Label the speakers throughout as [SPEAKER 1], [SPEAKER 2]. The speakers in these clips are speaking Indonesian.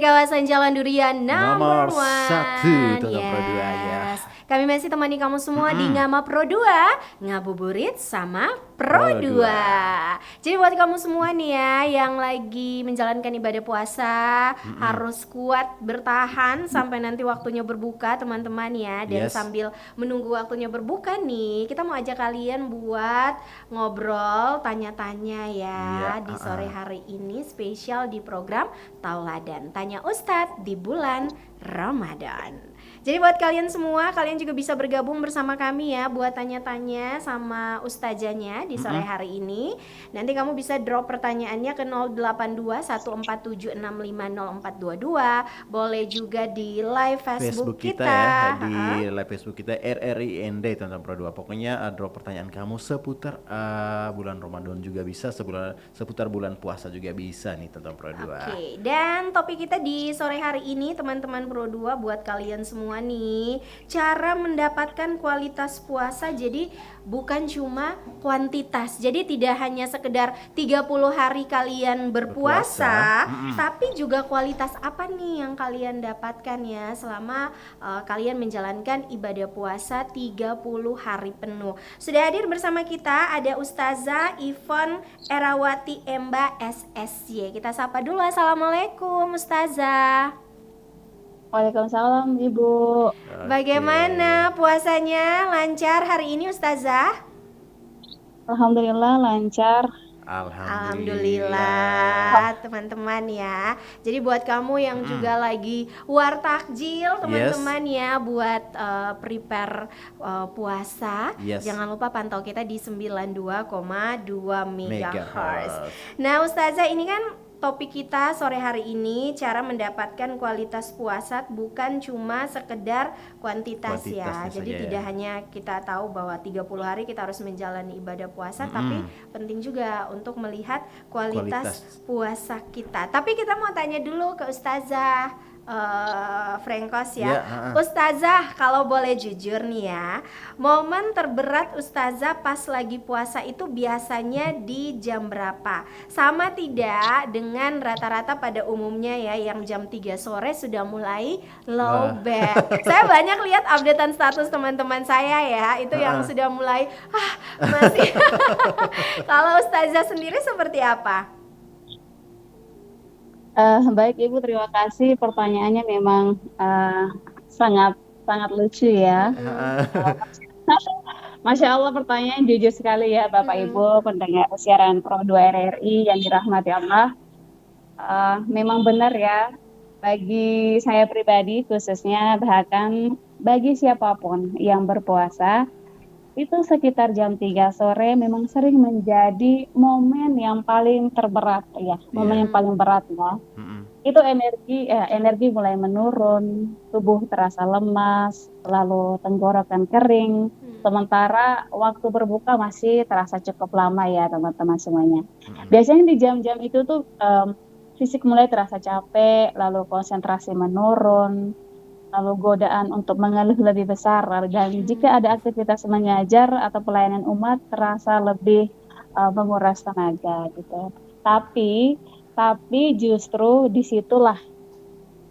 [SPEAKER 1] kawasan Jalan Durian
[SPEAKER 2] Nomor
[SPEAKER 1] number
[SPEAKER 2] satu
[SPEAKER 1] one.
[SPEAKER 2] Tonton Pro 2 ya.
[SPEAKER 1] Kami masih temani kamu semua di Ngama Pro 2, ngabuburit sama Pro
[SPEAKER 2] Pro
[SPEAKER 1] 2.
[SPEAKER 2] 2.
[SPEAKER 1] Jadi buat kamu semua nih ya yang lagi menjalankan ibadah puasa, harus kuat bertahan sampai nanti waktunya berbuka teman-teman ya. Dan
[SPEAKER 2] Yes.
[SPEAKER 1] sambil menunggu waktunya berbuka nih, kita mau ajak kalian buat ngobrol, tanya-tanya ya
[SPEAKER 2] Iya,
[SPEAKER 1] di sore hari ini spesial di program Tauladan Tanya Ustadz di bulan Ramadan. Jadi buat kalian semua, kalian juga bisa bergabung bersama kami ya buat tanya-tanya sama ustazanya di sore hari ini. Nanti kamu bisa drop pertanyaannya ke 082147650422. Boleh juga di live Facebook kita
[SPEAKER 2] ya, di live Facebook kita RRIND Tonton Pro 2. Pokoknya drop pertanyaan kamu seputar bulan Ramadan juga bisa, seputar bulan puasa juga bisa nih Tonton Pro 2.
[SPEAKER 1] Oke, dan topik kita di sore hari ini teman-teman Pro 2 buat kalian semua nih, cara mendapatkan kualitas puasa. Jadi bukan cuma kuantitas. Jadi tidak hanya sekedar 30 hari kalian berpuasa, tapi juga kualitas apa nih yang kalian dapatkan ya selama kalian menjalankan ibadah puasa 30 hari penuh. Sudah hadir bersama kita ada Ustazah Ivon Erawati Emba SSY. Kita sapa dulu. Assalamualaikum Ustazah.
[SPEAKER 3] Waalaikumsalam Ibu.
[SPEAKER 1] Bagaimana puasanya? Lancar hari ini Ustazah?
[SPEAKER 3] Alhamdulillah lancar.
[SPEAKER 1] Alhamdulillah teman-teman ya. Jadi buat kamu yang juga lagi war takjil teman-teman ya, buat prepare puasa, jangan lupa pantau kita di 92,2 MHz. Nah Ustazah, ini kan topik kita sore hari ini, cara mendapatkan kualitas puasa bukan cuma sekedar kuantitas ya. Jadi tidak hanya kita tahu bahwa 30 hari kita harus menjalani ibadah puasa, tapi penting juga untuk melihat kualitas puasa kita. Tapi kita mau tanya dulu ke Ustazah Frengkos ya. Ustazah, kalau boleh jujur nih ya, momen terberat Ustazah pas lagi puasa itu biasanya di jam berapa? Sama tidak dengan rata-rata pada umumnya ya, yang jam 3 sore sudah mulai low batt. Saya banyak lihat updatean status teman-teman saya ya, itu yang sudah mulai masih. Kalau Ustazah sendiri seperti apa?
[SPEAKER 3] Baik Ibu, terima kasih. Pertanyaannya memang sangat lucu ya. Masya Allah, pertanyaan jujur sekali ya Bapak Ibu pendengar siaran Pro 2 RRI yang dirahmati Allah. Memang benar ya, bagi saya pribadi khususnya, bahkan bagi siapapun yang berpuasa, itu sekitar jam 3 sore memang sering menjadi momen yang paling terberat ya, momen yang paling berat ya. Itu energi mulai menurun, tubuh terasa lemas, lalu tenggorokan kering, sementara waktu berbuka masih terasa cukup lama ya teman-teman semuanya. Biasanya di jam-jam itu tuh fisik mulai terasa capek, lalu konsentrasi menurun, lalu godaan untuk mengeluh lebih besar, dan jika ada aktivitas mengajar atau pelayanan umat terasa lebih menguras tenaga gitu. Tapi justru disitulah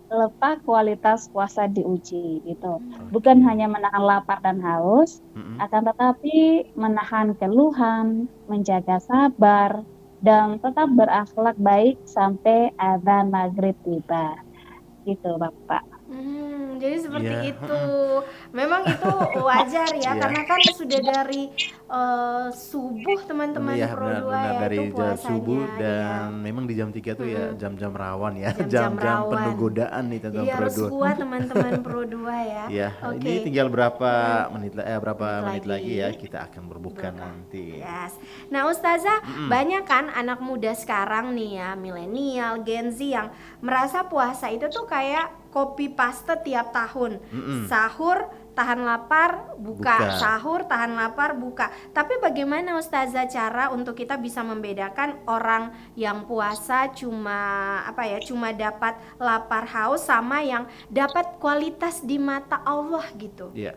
[SPEAKER 3] letak kualitas puasa diuji gitu. Bukan hanya menahan lapar dan haus, akan tetapi menahan keluhan, menjaga sabar, dan tetap berakhlak baik sampai adzan maghrib tiba. Gitu Bapak.
[SPEAKER 1] Jadi seperti itu. Memang itu wajar ya, karena kan sudah dari subuh teman-teman Pro 2 ya,
[SPEAKER 2] dari
[SPEAKER 1] itu puasanya
[SPEAKER 2] subuh, dan memang di jam 3 tuh ya jam-jam rawan ya, jam-jam penuh godaan nih teman-teman Pro 2.
[SPEAKER 1] Harus kuat teman-teman Pro 2 ya.
[SPEAKER 2] Ya, ini tinggal berapa menit lagi ya kita akan berbuka nanti.
[SPEAKER 1] Nah Ustazah, banyak kan anak muda sekarang nih ya, milenial, Gen Z yang merasa puasa itu tuh kayak copy paste tiap tahun. Sahur tahan lapar, buka. Sahur tahan lapar, buka. Tapi bagaimana Ustazah cara untuk kita bisa membedakan orang yang puasa cuma dapat lapar haus sama yang dapat kualitas di mata Allah gitu?
[SPEAKER 2] Iya.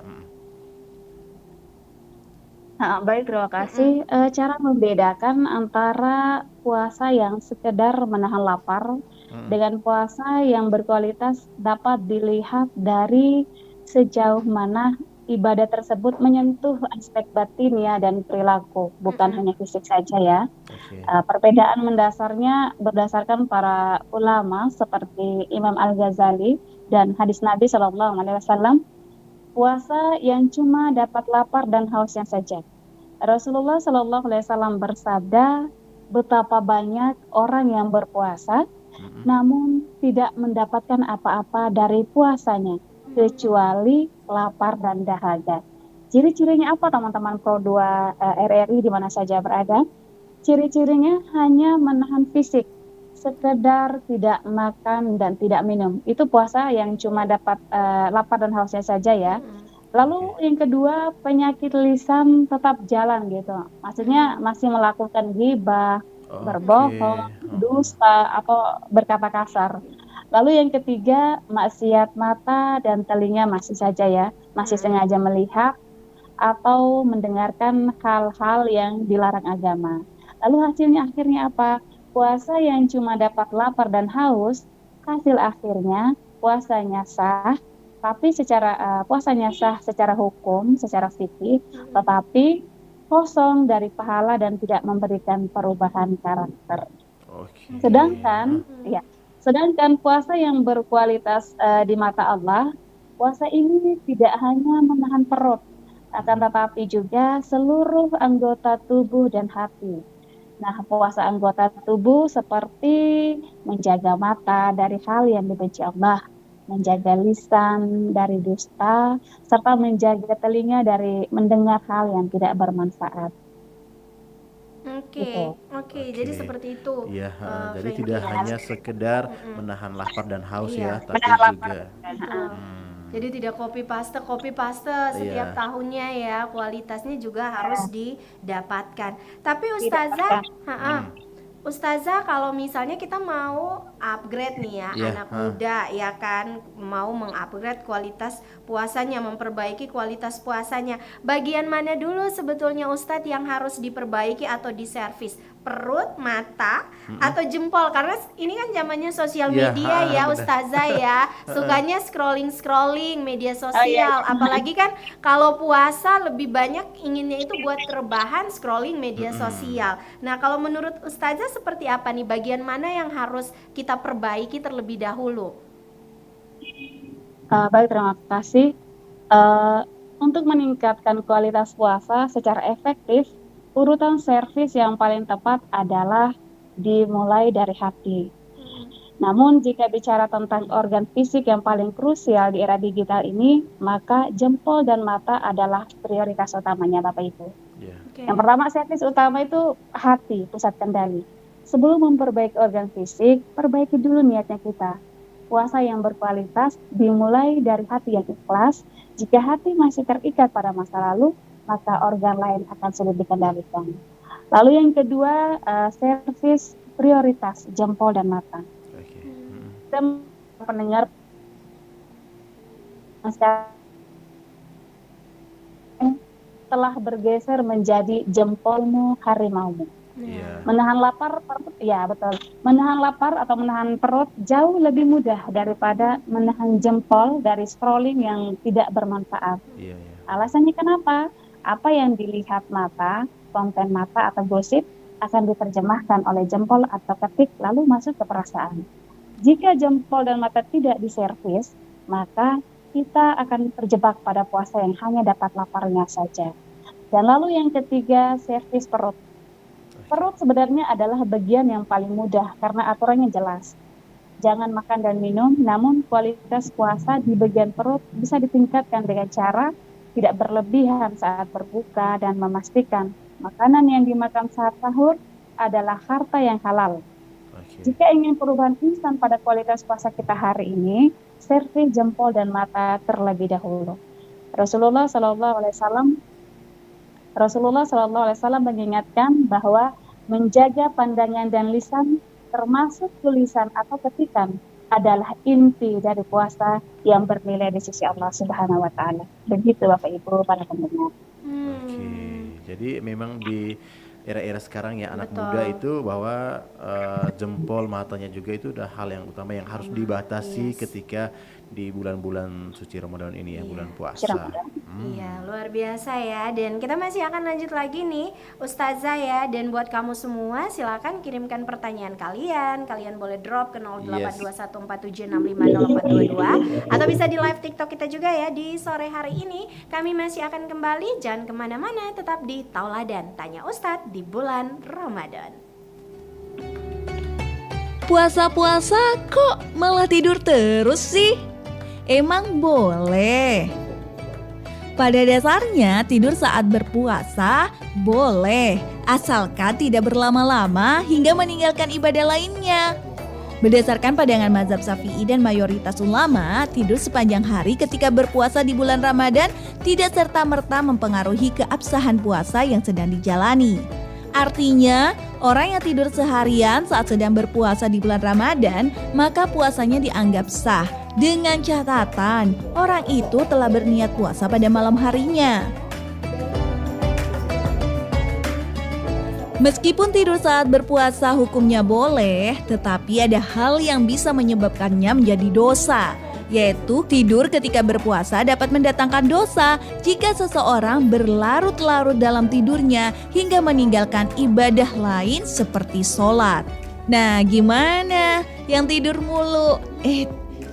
[SPEAKER 3] Baik, terima kasih.
[SPEAKER 1] Mm-mm.
[SPEAKER 3] Cara membedakan antara puasa yang sekedar menahan lapar
[SPEAKER 2] Mm-mm.
[SPEAKER 3] dengan puasa yang berkualitas dapat dilihat dari sejauh mana ibadah tersebut menyentuh aspek batin ya dan perilaku, bukan
[SPEAKER 1] Mm-mm.
[SPEAKER 3] hanya fisik saja ya.
[SPEAKER 2] Oke.
[SPEAKER 3] Perbedaan mendasarnya berdasarkan para ulama seperti Imam Al-Ghazali dan hadis Nabi Shallallahu Alaihi Wasallam, puasa yang cuma dapat lapar dan hausnya saja. Rasulullah Shallallahu Alaihi Wasallam bersabda, betapa banyak orang yang berpuasa,
[SPEAKER 2] Mm-mm.
[SPEAKER 3] namun tidak mendapatkan apa-apa dari puasanya, kecuali lapar dan dahaga. Ciri-cirinya apa teman-teman Pro 2 RRI di mana saja berada? Ciri-cirinya hanya menahan fisik, sekedar tidak makan dan tidak minum. Itu puasa yang cuma dapat lapar dan hausnya saja ya.
[SPEAKER 1] Mm-mm.
[SPEAKER 2] Oke.
[SPEAKER 3] Lalu yang kedua, penyakit lisan tetap jalan gitu. Maksudnya
[SPEAKER 1] Mm-mm.
[SPEAKER 3] masih melakukan ghibah,
[SPEAKER 2] Oke.
[SPEAKER 3] berbohong,
[SPEAKER 2] Heeh.
[SPEAKER 3] dusta, atau berkata kasar. Lalu yang ketiga, maksiat mata dan telinga masih saja ya, masih
[SPEAKER 1] Mm-mm.
[SPEAKER 3] sengaja melihat atau mendengarkan hal-hal yang dilarang agama. Lalu hasilnya akhirnya apa? Puasa yang cuma dapat lapar dan haus, hasil akhirnya puasanya sah, tapi puasanya sah secara hukum, secara fikih,
[SPEAKER 1] Mm-mm.
[SPEAKER 3] tetapi kosong dari pahala dan tidak memberikan perubahan karakter.
[SPEAKER 2] Oke.
[SPEAKER 3] Sedangkan,
[SPEAKER 2] Hah?
[SPEAKER 3] ya, sedangkan puasa yang berkualitas di mata Allah, puasa ini tidak hanya menahan perut, akan
[SPEAKER 2] Mm-mm.
[SPEAKER 3] tetapi juga seluruh anggota tubuh dan hati. Nah, puasa anggota tubuh seperti menjaga mata dari hal yang dibenci Allah, menjaga lisan dari dusta, serta menjaga telinga dari mendengar hal yang tidak bermanfaat.
[SPEAKER 1] Oke,
[SPEAKER 3] Gitu.
[SPEAKER 1] oke. Jadi
[SPEAKER 2] Oke.
[SPEAKER 1] seperti itu,
[SPEAKER 2] Iya, jadi
[SPEAKER 1] Feby
[SPEAKER 2] tidak
[SPEAKER 1] ya.
[SPEAKER 2] hanya sekedar
[SPEAKER 1] Mm-mm.
[SPEAKER 2] menahan lapar dan haus
[SPEAKER 1] Iya,
[SPEAKER 2] ya, tapi
[SPEAKER 3] Menahan lapar.
[SPEAKER 2] juga
[SPEAKER 1] betul. Jadi tidak copy paste setiap
[SPEAKER 2] iya.
[SPEAKER 1] tahunnya ya, kualitasnya juga harus didapatkan. Tapi
[SPEAKER 3] Tidak
[SPEAKER 1] Ustazah,
[SPEAKER 3] akan.
[SPEAKER 1] ha-ha,
[SPEAKER 2] Hmm.
[SPEAKER 1] Ustazah kalau misalnya kita mau upgrade nih ya,
[SPEAKER 2] Iya,
[SPEAKER 1] anak muda ya kan, mau mengupgrade kualitas puasanya, memperbaiki kualitas puasanya. Bagian mana dulu sebetulnya Ustadz yang harus diperbaiki atau diservis? Perut, mata,
[SPEAKER 2] Mm-mm.
[SPEAKER 1] atau jempol? Karena ini kan zamannya sosial
[SPEAKER 2] Iya,
[SPEAKER 1] media ya
[SPEAKER 2] benar.
[SPEAKER 1] Ustazah ya. Sukanya scrolling media
[SPEAKER 3] Oh iya,
[SPEAKER 1] sosial. Apalagi kan kalau puasa lebih banyak inginnya itu buat rebahan scrolling media
[SPEAKER 2] Mm-mm.
[SPEAKER 1] sosial. Nah, kalau menurut Ustazah seperti apa nih? Bagian mana yang harus kita perbaiki terlebih dahulu?
[SPEAKER 3] Baik, terima kasih. Eh, untuk meningkatkan kualitas puasa secara efektif, urutan servis yang paling tepat adalah dimulai dari hati. Namun, jika bicara tentang organ fisik yang paling krusial di era digital ini, maka jempol dan mata adalah prioritas utamanya, Bapak Ibu.
[SPEAKER 2] Iya.
[SPEAKER 3] Yang
[SPEAKER 1] Oke.
[SPEAKER 3] pertama, servis utama itu hati, pusat kendali. Sebelum memperbaiki organ fisik, perbaiki dulu niatnya kita. Puasa yang berkualitas dimulai dari hati yang ikhlas. Jika hati masih terikat pada masa lalu, maka organ lain akan sulit dikendalikan. Lalu yang kedua, servis prioritas jempol dan mata.
[SPEAKER 2] Oke. Mm-mm.
[SPEAKER 3] Kita pendengar sekarang telah bergeser menjadi jempolmu harimaumu.
[SPEAKER 2] Iya.
[SPEAKER 1] Nah,
[SPEAKER 3] Menahan lapar perut, ya betul. Menahan lapar atau menahan perut jauh lebih mudah daripada menahan jempol dari scrolling yang tidak bermanfaat.
[SPEAKER 2] Iya, iya.
[SPEAKER 3] Alasannya kenapa? Apa yang dilihat mata, konten mata atau gosip akan diterjemahkan oleh jempol atau ketik lalu masuk ke perasaan. Jika jempol dan mata tidak diservis, maka kita akan terjebak pada puasa yang hanya dapat laparnya saja. Dan lalu yang ketiga, servis perut.
[SPEAKER 2] Oke.
[SPEAKER 3] Perut sebenarnya adalah bagian yang paling mudah karena aturannya jelas. Jangan makan dan minum, namun kualitas puasa di bagian perut bisa ditingkatkan dengan cara tidak berlebihan saat berbuka dan memastikan makanan yang dimakan saat sahur adalah harta yang halal.
[SPEAKER 2] Oke.
[SPEAKER 3] Jika ingin perubahan instan pada kualitas puasa kita hari ini, servis jempol dan mata terlebih dahulu. Rasulullah Shallallahu Alaihi Wasallam Rasulullah Shallallahu Alaihi Wasallam mengingatkan bahwa menjaga pandangan dan lisan, termasuk tulisan atau ketikan, adalah inti dari puasa yang bernilai di sisi Allah Subhanahu Wa Taala. Begitu Bapak Ibu para pendengar.
[SPEAKER 2] Oke.
[SPEAKER 1] hmm,
[SPEAKER 2] Jadi memang di era-era sekarang ya anak muda itu bahwa jempol matanya juga itu udah hal yang utama yang harus dibatasi ketika di bulan-bulan suci Ramadan ini ya, bulan puasa.
[SPEAKER 1] Iya, luar biasa ya. Dan kita masih akan lanjut lagi nih, Ustazah ya. Dan buat kamu semua, silakan kirimkan pertanyaan kalian. Kalian boleh drop ke 082147650822 atau bisa di live TikTok kita juga ya di sore hari ini. Kami masih akan kembali, jangan kemana-mana, tetap di Tauladan Tanya Ustadz di bulan Ramadan.
[SPEAKER 4] Puasa-puasa kok malah tidur terus sih? Emang boleh? Pada dasarnya tidur saat berpuasa boleh, asalkan tidak berlama-lama hingga meninggalkan ibadah lainnya. Berdasarkan pandangan mazhab Syafi'i dan mayoritas ulama, tidur sepanjang hari ketika berpuasa di bulan Ramadan tidak serta-merta mempengaruhi keabsahan puasa yang sedang dijalani. Artinya, orang yang tidur seharian saat sedang berpuasa di bulan Ramadan, maka puasanya dianggap sah. Dengan catatan, orang itu telah berniat puasa pada malam harinya. Meskipun tidur saat berpuasa hukumnya boleh, tetapi ada hal yang bisa menyebabkannya menjadi dosa, yaitu tidur ketika berpuasa dapat mendatangkan dosa jika seseorang berlarut-larut dalam tidurnya hingga meninggalkan ibadah lain seperti sholat. Nah, gimana yang tidur mulu?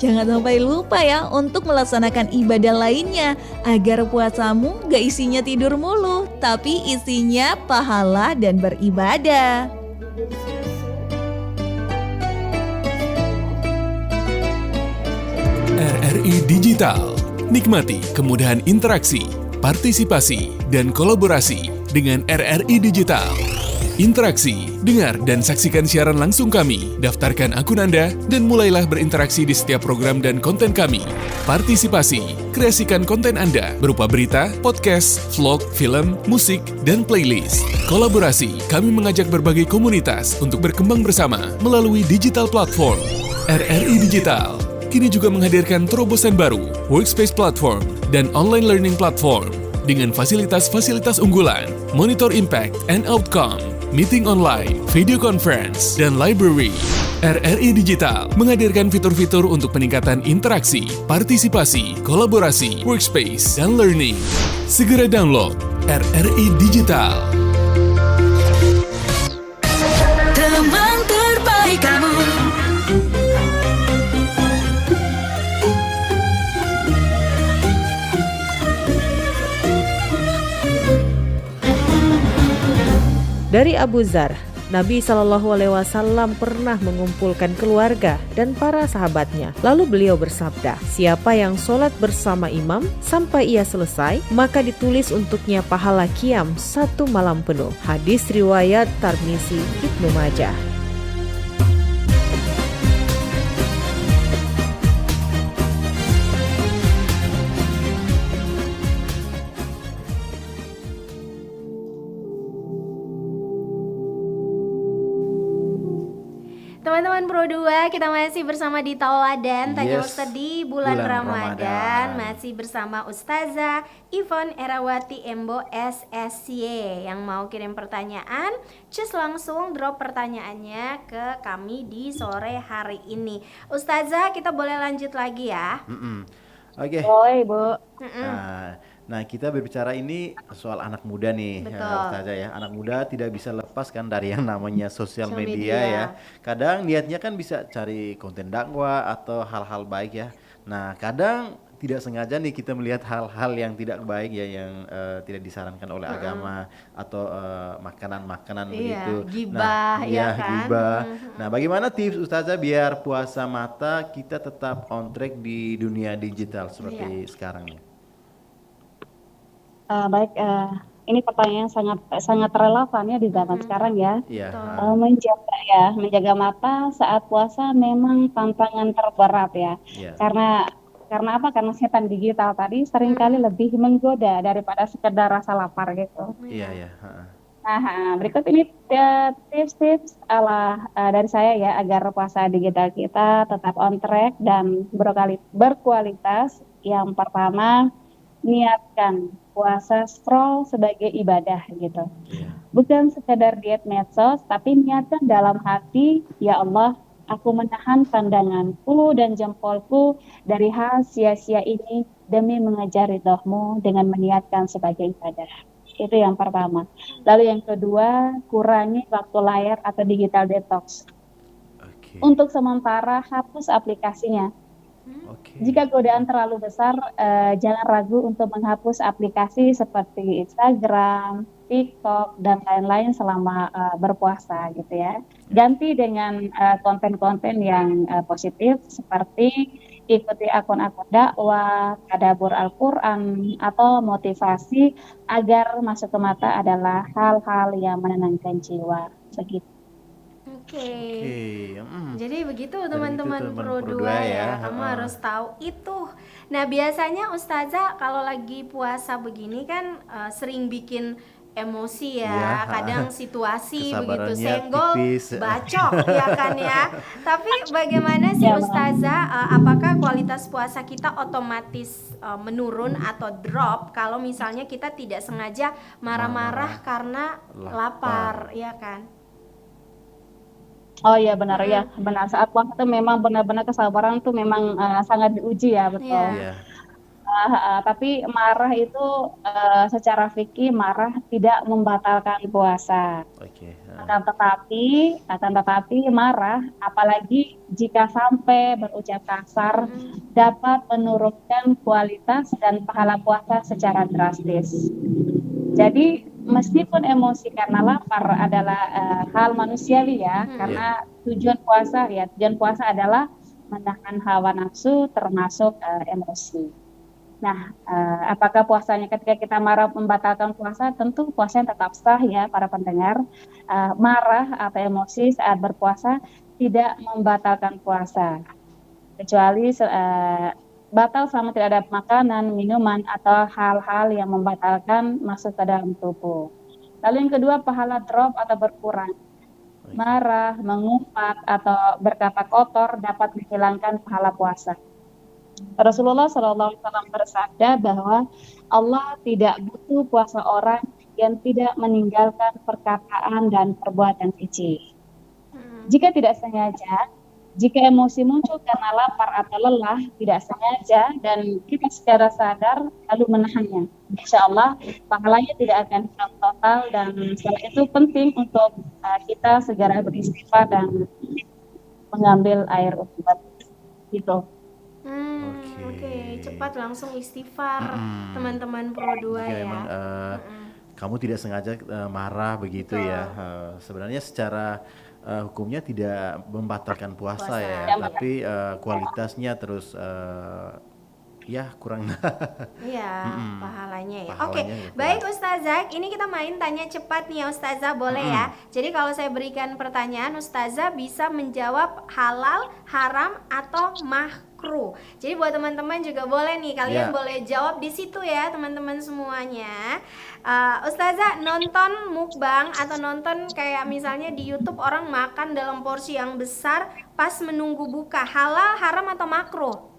[SPEAKER 4] Jangan sampai lupa ya untuk melaksanakan ibadah lainnya agar puasamu gak isinya tidur mulu, tapi isinya pahala dan beribadah.
[SPEAKER 5] RRI Digital. Nikmati kemudahan interaksi, partisipasi, dan kolaborasi dengan RRI Digital. Interaksi, dengar dan saksikan siaran langsung kami, daftarkan akun Anda, dan mulailah berinteraksi di setiap program dan konten kami. Partisipasi, kreasikan konten Anda berupa berita, podcast, vlog, film, musik, dan playlist. Kolaborasi, kami mengajak berbagai komunitas untuk berkembang bersama melalui digital platform. RRI Digital kini juga menghadirkan terobosan baru, workspace platform, dan online learning platform dengan fasilitas-fasilitas unggulan, monitor impact and outcome, meeting online, video conference, dan library. RRI Digital menghadirkan fitur-fitur untuk peningkatan interaksi, partisipasi, kolaborasi, workspace, dan learning. Segera download RRI Digital.
[SPEAKER 4] Teman terbaik kamu.
[SPEAKER 6] Dari Abu Dzar, Nabi SAW pernah mengumpulkan keluarga dan para sahabatnya. Lalu beliau bersabda, siapa yang sholat bersama imam sampai ia selesai, maka ditulis untuknya pahala qiyam 1 malam penuh. Hadis riwayat Tirmizi, Ibnu Majah.
[SPEAKER 1] Teman-teman Pro 2, kita masih bersama di Tauladan Tanya Ustadz di bulan Ramadan. Masih bersama Ustazah Yvonne Erawati Embo SSY. Yang mau kirim pertanyaan, just langsung drop pertanyaannya ke kami di sore hari ini. Ustazah, kita boleh lanjut lagi ya?
[SPEAKER 2] Oke.
[SPEAKER 3] Boleh, Bu.
[SPEAKER 2] Nah, kita berbicara ini soal anak muda nih, Ustazah ya. Anak muda tidak bisa lepas kan dari yang namanya sosial media ya. Kadang niatnya kan bisa cari konten dakwah atau hal-hal baik ya. Nah, kadang tidak sengaja nih kita melihat hal-hal yang tidak baik ya, yang tidak disarankan oleh agama atau makanan-makanan begitu.
[SPEAKER 1] Gibah,
[SPEAKER 2] gibah. Nah, bagaimana tips Ustazah biar puasa mata kita tetap on track di dunia digital seperti sekarang nih?
[SPEAKER 3] Baik, ini pertanyaan sangat relevan ya di zaman sekarang ya. Menjaga mata saat puasa memang tantangan terberat ya. Karena apa? Karena setan digital tadi seringkali lebih menggoda daripada sekedar rasa lapar gitu. Nah, berikut ini tips-tips dari saya ya agar puasa digital kita tetap on track dan berkualitas. Yang pertama, niatkan puasa scroll sebagai ibadah gitu.
[SPEAKER 2] Iya.
[SPEAKER 3] Bukan sekedar diet medsos, tapi niatkan dalam hati, ya Allah, aku menahan pandanganku dan jempolku dari hal sia-sia ini demi mengejar ridhomu dengan meniatkan sebagai ibadah. Itu yang pertama. Lalu yang kedua, kurangi waktu layar atau digital detox.
[SPEAKER 2] Oke.
[SPEAKER 3] Untuk sementara hapus aplikasinya.
[SPEAKER 2] Oke.
[SPEAKER 3] Jika godaan terlalu besar, jangan ragu untuk menghapus aplikasi seperti Instagram, TikTok, dan lain-lain selama berpuasa gitu ya. Ganti dengan konten-konten yang positif seperti ikuti akun-akun dakwah, tadabbur Al-Quran, atau motivasi agar masuk ke mata adalah hal-hal yang menenangkan jiwa. Begitu.
[SPEAKER 1] Oke. Jadi begitu
[SPEAKER 2] Jadi
[SPEAKER 1] teman-teman
[SPEAKER 2] gitu,
[SPEAKER 1] Pro 2 ya. Kamu harus tahu itu. Nah, biasanya Ustazah kalau lagi puasa begini kan sering bikin emosi ya,
[SPEAKER 2] Iya,
[SPEAKER 1] kadang situasi begitu
[SPEAKER 2] kesabarannya
[SPEAKER 1] senggol,
[SPEAKER 2] tipis.
[SPEAKER 1] bacok ya kan ya. Tapi bagaimana sih Ustazah, apakah kualitas puasa kita otomatis menurun atau drop kalau misalnya kita tidak sengaja marah-marah karena lapar, ya kan?
[SPEAKER 3] Oh iya benar ya, benar saat puasa itu memang benar-benar kesabaran tuh memang sangat diuji ya, betul.
[SPEAKER 2] Iya.
[SPEAKER 3] Tapi marah itu secara fikih marah tidak membatalkan puasa.
[SPEAKER 2] Oke.
[SPEAKER 3] Akan tetapi marah, apalagi jika sampai berucap kasar, dapat menurunkan kualitas dan pahala puasa secara drastis. Jadi meskipun emosi karena lapar adalah hal manusiawi ya, karena tujuan puasa adalah menahan hawa nafsu termasuk emosi. Nah, apakah puasanya ketika kita marah membatalkan puasa? Tentu puasanya tetap sah ya para pendengar. Marah atau emosi saat berpuasa tidak membatalkan puasa, kecuali batal selama tidak ada makanan, minuman, atau hal-hal yang membatalkan masuk ke dalam tubuh. Lalu yang kedua, pahala drop atau berkurang. Marah, mengumpat, atau berkata kotor dapat menghilangkan pahala puasa. Rasulullah SAW bersabda bahwa Allah tidak butuh puasa orang yang tidak meninggalkan perkataan dan perbuatan keji. Jika tidak sengaja, jika emosi muncul karena lapar atau lelah, tidak sengaja, dan kita secara sadar lalu menahannya, insya Allah pahalanya tidak akan hilang total. Dan setelah itu penting untuk kita segera beristighfar dan mengambil air obat gitu.
[SPEAKER 1] Oke, cepat langsung istighfar teman-teman Pro 2 ya.
[SPEAKER 2] Emang, kamu tidak sengaja marah begitu ya. Sebenarnya secara hukumnya tidak membatalkan puasa ya, tapi kualitasnya terus ya kurang.
[SPEAKER 1] Iya, pahalanya ya. Oke, baik Ustazah, ini kita main tanya cepat nih ya Ustazah, boleh ya? Jadi kalau saya berikan pertanyaan, Ustazah bisa menjawab halal, haram, atau makruh. Jadi buat teman-teman juga boleh nih, kalian boleh jawab di situ ya teman-teman semuanya. Ustazah, nonton mukbang atau nonton kayak misalnya di YouTube orang makan dalam porsi yang besar pas menunggu buka, halal, haram, atau makruh?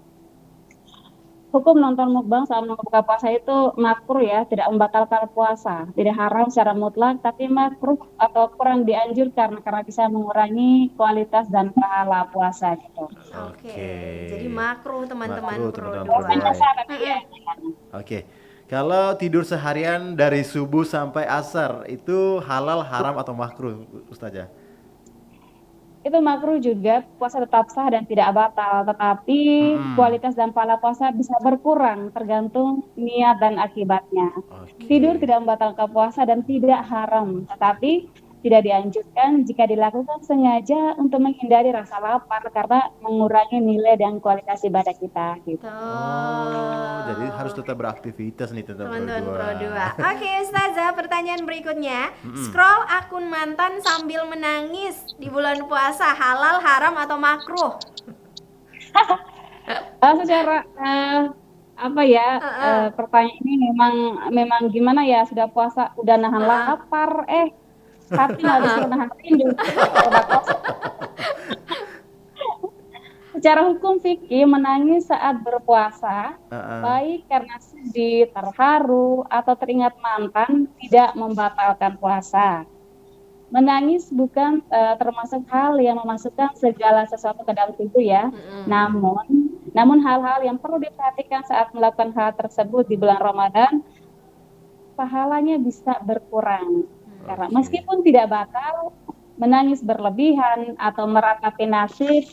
[SPEAKER 3] Hukum nonton mukbang saat buka puasa itu makruh ya, tidak membatalkan puasa, tidak haram secara mutlak, tapi makruh atau kurang dianjurkan karena bisa mengurangi kualitas dan pahala puasa gitu.
[SPEAKER 1] Oke. Jadi makruh teman-teman Pro 2.
[SPEAKER 2] Oke. Kalau tidur seharian dari subuh sampai asar itu halal, haram, atau makruh, Ustazah?
[SPEAKER 3] Itu makruh juga, puasa tetap sah dan tidak batal, tetapi kualitas dan pahala puasa bisa berkurang tergantung niat dan akibatnya. Tidur tidak membatalkan puasa dan tidak haram, tetapi tidak dianjurkan jika dilakukan sengaja untuk menghindari rasa lapar karena mengurangi nilai dan kualitas ibadah kita gitu.
[SPEAKER 2] Jadi harus tetap beraktivitas nih
[SPEAKER 1] teman-teman Pro 2. Oke Ustazah, pertanyaan berikutnya. Scroll akun mantan sambil menangis di bulan puasa, halal, haram, atau makruh?
[SPEAKER 3] Secara pertanyaan ini memang gimana ya, sudah puasa udah nahan lapar, tapi nggak bisa nahan rindu. Secara hukum fikih, menangis saat berpuasa, baik karena sedih, terharu, atau teringat mantan, tidak membatalkan puasa. Menangis bukan termasuk hal yang memasukkan segala sesuatu ke dalam tubuh ya. Namun hal-hal yang perlu diperhatikan saat melakukan hal tersebut di bulan Ramadan, pahalanya bisa berkurang. Karena meskipun tidak batal, menangis berlebihan atau meratapi nasib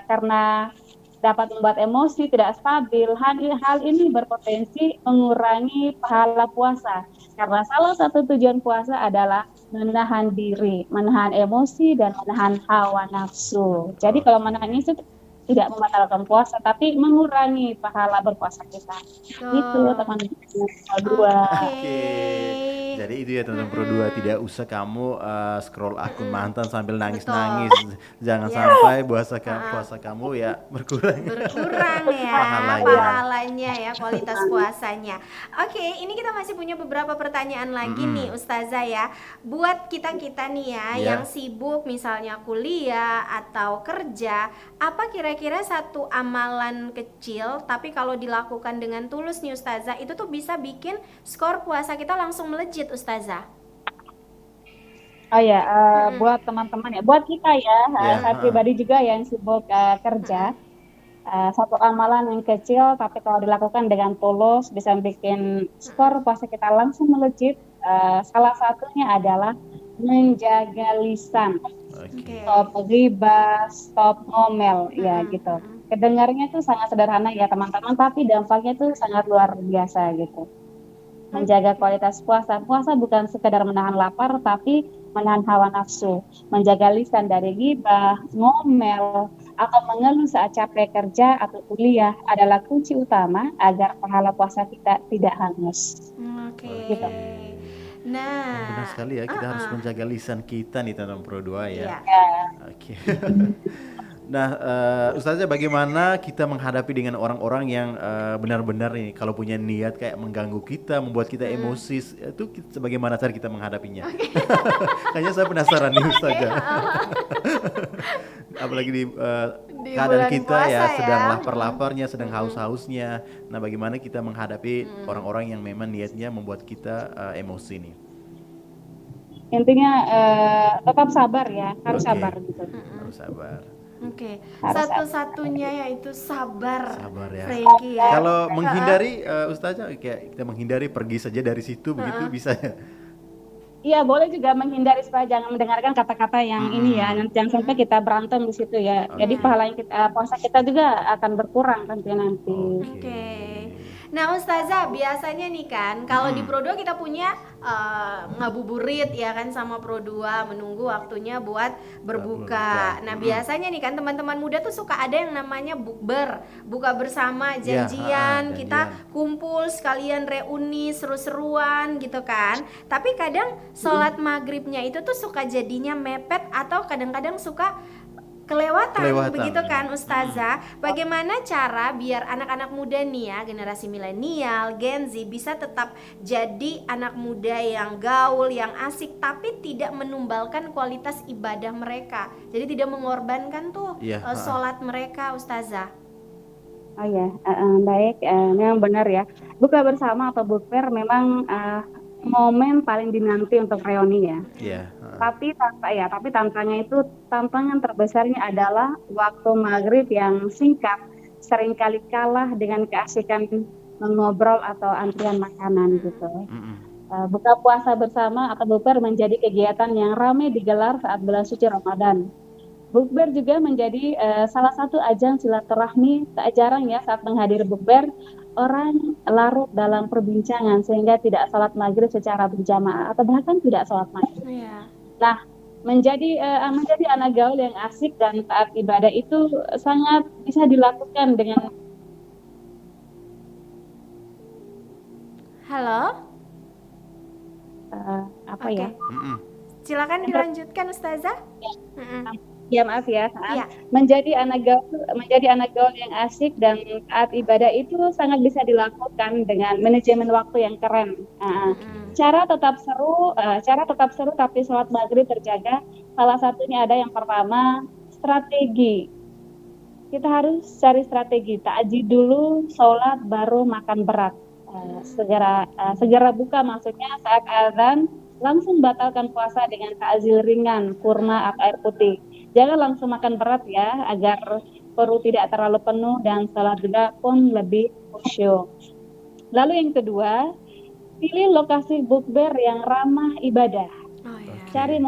[SPEAKER 3] karena dapat membuat emosi tidak stabil. Hal ini berpotensi mengurangi pahala puasa. Karena salah satu tujuan puasa adalah menahan diri, menahan emosi, dan menahan hawa nafsu. Jadi kalau menangis itu tidak membatalkan puasa, tapi mengurangi pahala berpuasa kita. Itu teman-teman Pro 2.
[SPEAKER 2] Jadi itu ya teman-teman Pro 2, tidak usah kamu scroll akun mantan sambil nangis-nangis. Jangan sampai puasa kamu ya berkurang
[SPEAKER 1] ya pahalanya ya, kualitas puasanya. Oke, ini kita masih punya beberapa pertanyaan lagi nih Ustazah ya. Buat kita-kita nih ya yang sibuk misalnya kuliah atau kerja, apa kira-kira satu amalan kecil tapi kalau dilakukan dengan tulus nih Ustazah, itu tuh bisa bikin skor puasa kita langsung melejit Ustazah?
[SPEAKER 3] Oh ya, buat teman-teman ya, buat kita ya, saya pribadi juga yang sibuk kerja, satu amalan yang kecil tapi kalau dilakukan dengan tulus bisa bikin skor puasa kita langsung melejit. Salah satunya adalah menjaga lisan, stop ghibah, stop ngomel, ya gitu. Kedengarannya itu sangat sederhana ya teman-teman, tapi dampaknya itu sangat luar biasa gitu. Menjaga kualitas puasa. Puasa bukan sekedar menahan lapar, tapi menahan hawa nafsu. Menjaga lisan dari ghibah, ngomel, atau mengeluh saat capek kerja atau kuliah adalah kunci utama agar pahala puasa kita tidak hangus. Gitu.
[SPEAKER 1] Nah,
[SPEAKER 2] benar sekali ya, kita harus menjaga lisan kita nih teman-teman Pro 2 ya. Oke. Nah, Ustazah, bagaimana kita menghadapi dengan orang-orang yang benar-benar nih kalau punya niat kayak mengganggu kita, membuat kita emosi, itu bagaimana cara kita menghadapinya? Kayaknya saya penasaran nih Ustazah. Apalagi di keadaan kita ya sedang lapar-laparnya, sedang haus-hausnya. Nah, bagaimana kita menghadapi orang-orang yang memang niatnya membuat kita emosi nih?
[SPEAKER 3] Intinya tetap sabar ya, harus sabar gitu.
[SPEAKER 2] Harus sabar.
[SPEAKER 1] Satu-satunya yaitu sabar
[SPEAKER 2] ya.
[SPEAKER 1] Frankie ya.
[SPEAKER 2] Kalau menghindari Ustazah, kayak kita menghindari pergi saja dari situ, begitu bisa ya?
[SPEAKER 3] Iya, boleh juga menghindari supaya jangan mendengarkan kata-kata yang ini ya, jangan sampai kita berantem di situ ya. Jadi pahala yang puasa kita juga akan berkurang nanti.
[SPEAKER 1] Nah Ustazah, biasanya nih kan kalau di Pro 2 kita punya ngabuburit ya kan sama Pro 2, menunggu waktunya buat berbuka. Nah biasanya nih kan teman-teman muda tuh suka ada yang namanya bukber, buka bersama, janjian, kita kumpul sekalian reuni seru-seruan gitu kan. Tapi kadang sholat maghribnya itu tuh suka jadinya mepet atau kadang-kadang suka kelewatan begitu kan Ustazah. Bagaimana cara biar anak-anak muda nih ya, generasi milenial, Gen Z bisa tetap jadi anak muda yang gaul, yang asik, tapi tidak menumbalkan kualitas ibadah mereka. Jadi tidak mengorbankan tuh sholat mereka Ustazah.
[SPEAKER 3] Oh ya, baik, memang benar ya. Buka bersama atau bukber memang momen paling dinanti untuk reuni ya. Tapi tantangan terbesarnya adalah waktu maghrib yang singkat, seringkali kalah dengan keasikan mengobrol atau antrian makanan gitu. Buka puasa bersama atau bukber menjadi kegiatan yang ramai digelar saat bulan suci Ramadan. Bukber juga menjadi salah satu ajang silaturahmi. Tak jarang ya saat menghadiri bukber, orang larut dalam perbincangan sehingga tidak sholat maghrib secara berjamaah atau bahkan tidak sholat maghrib. Nah, menjadi anak gaul yang asik dan taat ibadah itu sangat bisa dilakukan dengan.
[SPEAKER 1] Halo? Ya? Silakan dilanjutkan Ustazah.
[SPEAKER 3] Ya maaf ya. Menjadi anak gaul yang asik dan taat ibadah itu sangat bisa dilakukan dengan manajemen waktu yang keren. Cara tetap seru tapi sholat maghrib terjaga. Salah satunya ada yang pertama, strategi. kita harus cari strategi. Takjil dulu, sholat, baru makan berat. Segera buka, maksudnya saat azan langsung batalkan puasa dengan takjil ringan, kurma atau air putih. Jangan langsung makan berat ya, agar perut tidak terlalu penuh dan sholat juga pun lebih khusyuk. Lalu yang kedua, pilih lokasi bukber yang ramah ibadah. Cari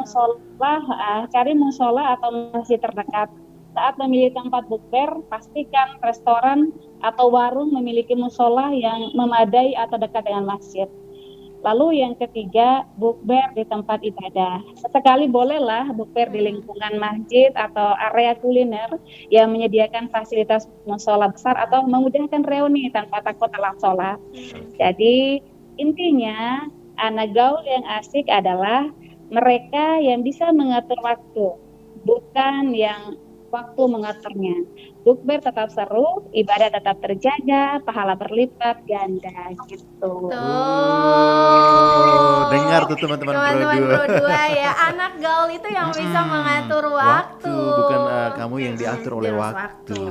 [SPEAKER 3] musola atau masjid terdekat. Saat memilih tempat bukber, pastikan restoran atau warung memiliki musola yang memadai atau dekat dengan masjid. Lalu yang ketiga, bukber di tempat ibadah. Sesekali bolehlah bukber di lingkungan masjid atau area kuliner yang menyediakan fasilitas musola besar atau memudahkan reuni tanpa takut telat sholat. Jadi intinya, anak gaul yang asik adalah mereka yang bisa mengatur waktu, bukan yang waktu mengaturnya. Bukber tetap seru, ibadah tetap terjaga, pahala berlipat ganda gitu.
[SPEAKER 2] Dengar tuh teman-teman Pro 2
[SPEAKER 1] ya, anak gaul itu yang bisa mengatur waktu.
[SPEAKER 2] Bukan kamu yang diatur oleh waktu.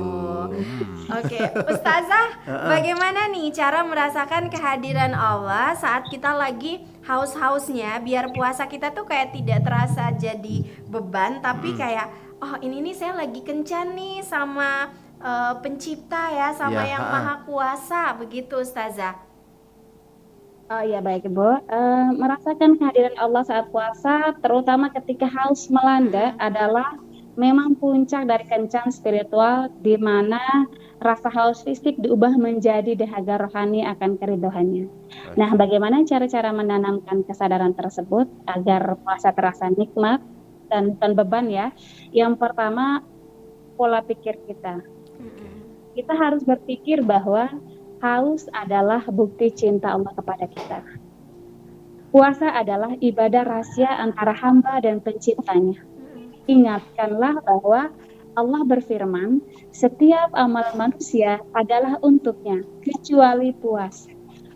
[SPEAKER 1] Oke, Ustazah, bagaimana nih cara merasakan kehadiran Allah saat kita lagi haus-hausnya, biar puasa kita tuh kayak tidak terasa jadi beban, tapi kayak oh ini nih saya lagi kencan nih sama pencipta ya, sama yang maha kuasa, begitu Ustazah.
[SPEAKER 3] Oh iya baik Ibu, merasakan kehadiran Allah saat puasa, terutama ketika haus melanda adalah memang puncak dari kencan spiritual, di mana rasa haus fisik diubah menjadi dahaga rohani akan keridoannya. Nah, bagaimana cara-cara menanamkan kesadaran tersebut agar puasa terasa nikmat dan bukan beban ya? Yang pertama, pola pikir kita. Kita harus berpikir bahwa haus adalah bukti cinta Allah kepada kita. Puasa adalah ibadah rahasia antara hamba dan penciptanya. Ingatkanlah bahwa Allah berfirman, setiap amal manusia adalah untuknya, kecuali puasa.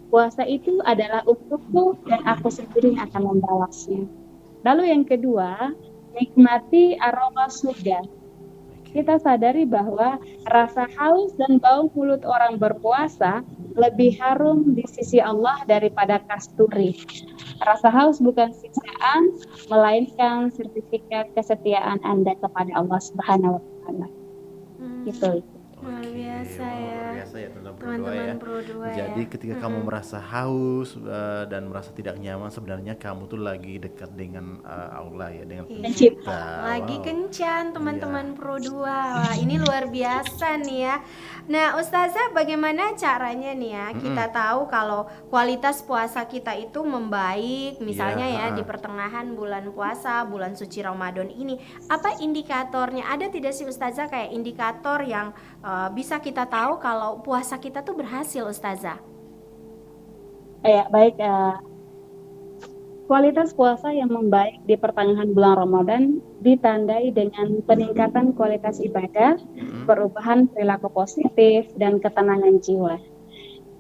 [SPEAKER 3] Puasa itu adalah untukku dan aku sendiri yang akan membalasnya. Lalu yang kedua, nikmati aroma surga. Kita sadari bahwa rasa haus dan bau mulut orang berpuasa lebih harum di sisi Allah daripada kasturi. Rasa haus bukan siksaan, melainkan sertifikat kesetiaan Anda kepada Allah Subhanahu wa Ta'ala. Gitu.
[SPEAKER 1] Luar biasa ya.
[SPEAKER 2] Luar biasa ya
[SPEAKER 1] teman-teman Pro 2
[SPEAKER 2] Jadi ketika kamu merasa haus dan merasa tidak nyaman, sebenarnya kamu tuh lagi dekat dengan Allah ya, dengan Pencipta.
[SPEAKER 1] Lagi kencan teman-teman Pro 2. Wah, ini luar biasa nih ya. Nah, Ustazah, bagaimana caranya nih ya kita tahu kalau kualitas puasa kita itu membaik, misalnya ya di pertengahan bulan puasa, bulan suci Ramadan ini. Apa indikatornya? Ada tidak sih Ustazah kayak indikator yang bisa kita tahu kalau puasa kita tuh berhasil, Ustazah?
[SPEAKER 3] Ya, baik. Kualitas puasa yang membaik di pertengahan bulan Ramadan ditandai dengan peningkatan kualitas ibadah, perubahan perilaku positif, dan ketenangan jiwa.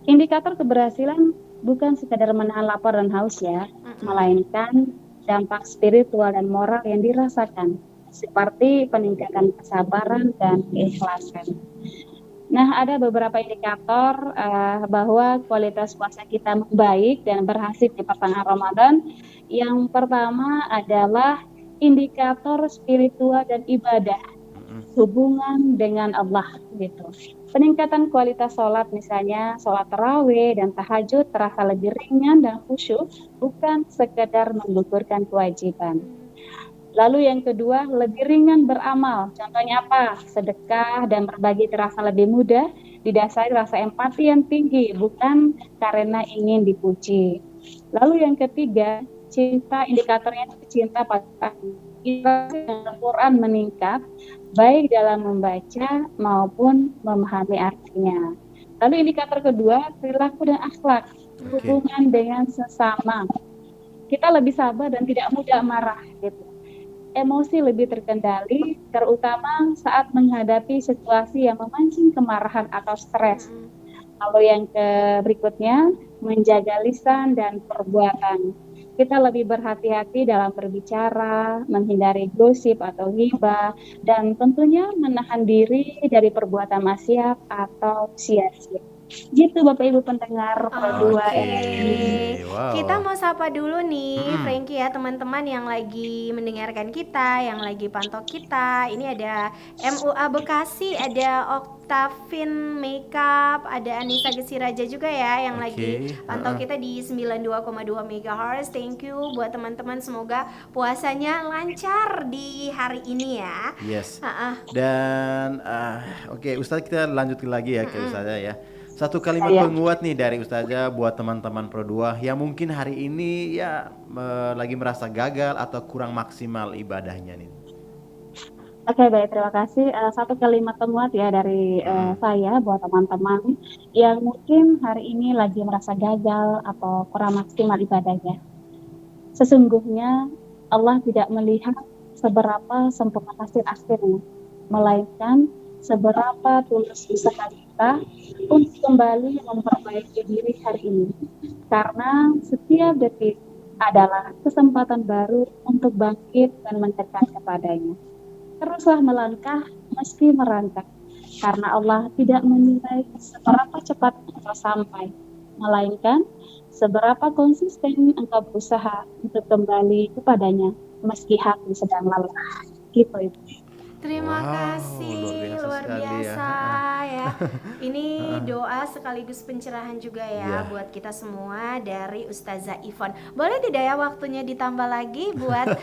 [SPEAKER 3] Indikator keberhasilan bukan sekadar menahan lapar dan haus ya, melainkan dampak spiritual dan moral yang dirasakan, seperti peningkatan kesabaran dan keikhlasan. Nah, ada beberapa indikator bahwa kualitas puasa kita membaik dan berhasil di pertengahan Ramadan. Yang pertama adalah indikator spiritual dan ibadah, hubungan dengan Allah gitu. Peningkatan kualitas sholat, misalnya sholat tarawih dan tahajud terasa lebih ringan dan khusyuk, bukan sekedar menggugurkan kewajiban. Lalu yang kedua, lebih ringan beramal. Contohnya apa? Sedekah dan berbagi terasa lebih mudah, didasari rasa empati yang tinggi, bukan karena ingin dipuji. Lalu yang ketiga, indikatornya cinta pada Al-Quran meningkat, baik dalam membaca maupun memahami artinya. Lalu indikator kedua, perilaku dan akhlak, hubungan dengan sesama. Kita lebih sabar dan tidak mudah marah gitu. Emosi lebih terkendali, terutama saat menghadapi situasi yang memancing kemarahan atau stres. Lalu yang berikutnya, menjaga lisan dan perbuatan. kita lebih berhati-hati dalam berbicara, menghindari gosip atau ghibah, dan tentunya menahan diri dari perbuatan maksiat atau sia-sia. Gitu Bapak Ibu pendengar Pro 2 RRI.
[SPEAKER 2] Wow.
[SPEAKER 1] Kita mau sapa dulu nih Frankie ya, teman-teman yang lagi mendengarkan kita, yang lagi pantau kita. Ini ada MUA Bekasi, ada Octavin Makeup, ada Anissa Gesiraja juga ya yang lagi pantau kita di 92,2 MHz. Thank you buat teman-teman, semoga puasanya lancar di hari ini ya.
[SPEAKER 2] Yes. Dan oke, Ustadz, kita lanjut lagi ya ke Ustazah ya. Satu kalimat penguat nih dari Ustazah buat teman-teman Pro 2 yang mungkin hari ini ya lagi merasa gagal atau kurang maksimal ibadahnya nih.
[SPEAKER 3] Oke, baik, terima kasih. Satu kalimat penguat ya dari saya buat teman-teman yang mungkin hari ini lagi merasa gagal atau kurang maksimal ibadahnya. Sesungguhnya Allah tidak melihat seberapa sempurna hasil akhirnya, melainkan seberapa tulus usaha kita untuk kembali memperbaiki diri hari ini. Karena setiap detik adalah kesempatan baru untuk bangkit dan mendekat kepadanya. Teruslah melangkah meski merangkak, karena Allah tidak menilai seberapa cepat engkau sampai, melainkan seberapa konsisten engkau berusaha untuk kembali kepadanya meski hati sedang lelah. Gitu Ibu.
[SPEAKER 1] Terima kasih, luar biasa ya. Ini doa sekaligus pencerahan juga ya buat kita semua dari Ustazah Ivon. Boleh tidak ya waktunya ditambah lagi buat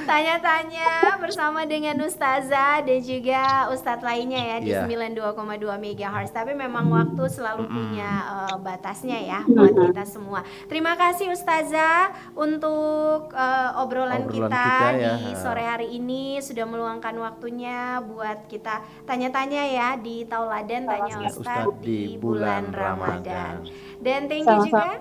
[SPEAKER 1] tanya-tanya bersama dengan Ustazah dan juga Ustadz lainnya ya di 92,2 MHz. Tapi memang waktu selalu punya batasnya ya buat kita semua. Terima kasih Ustazah untuk obrolan kita di sore hari ini, sudah meluangkan waktunya buat kita tanya-tanya ya di Tauladan Tanya Ustadz di bulan Ramadan. Dan thank you juga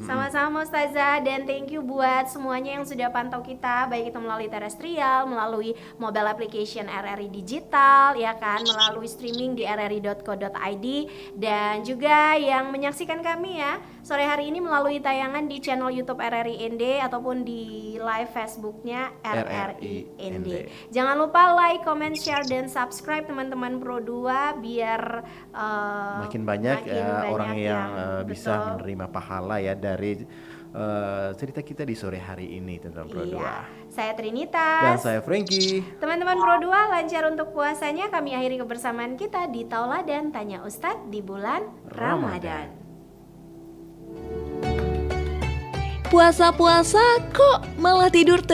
[SPEAKER 1] sama-sama Ustazah, dan thank you buat semuanya yang sudah pantau kita, baik itu melalui terestrial, melalui mobile application RRI Digital ya kan, melalui streaming di rri.co.id, dan juga yang menyaksikan kami ya sore hari ini melalui tayangan di channel YouTube RRI ND ataupun di live Facebooknya RRI ND. Jangan lupa like, comment, share, dan subscribe teman-teman Pro 2 biar
[SPEAKER 2] makin banyak orang yang bisa menerima pahala ya dari cerita kita di sore hari ini tentang Pro 2.
[SPEAKER 1] Saya Trinitas.
[SPEAKER 2] Dan saya Frankie.
[SPEAKER 1] Teman-teman Pro 2 lancar untuk puasanya. Kami akhiri kebersamaan kita di Tauladan Tanya Ustadz di bulan Ramadan.
[SPEAKER 4] Puasa-puasa kok malah tidur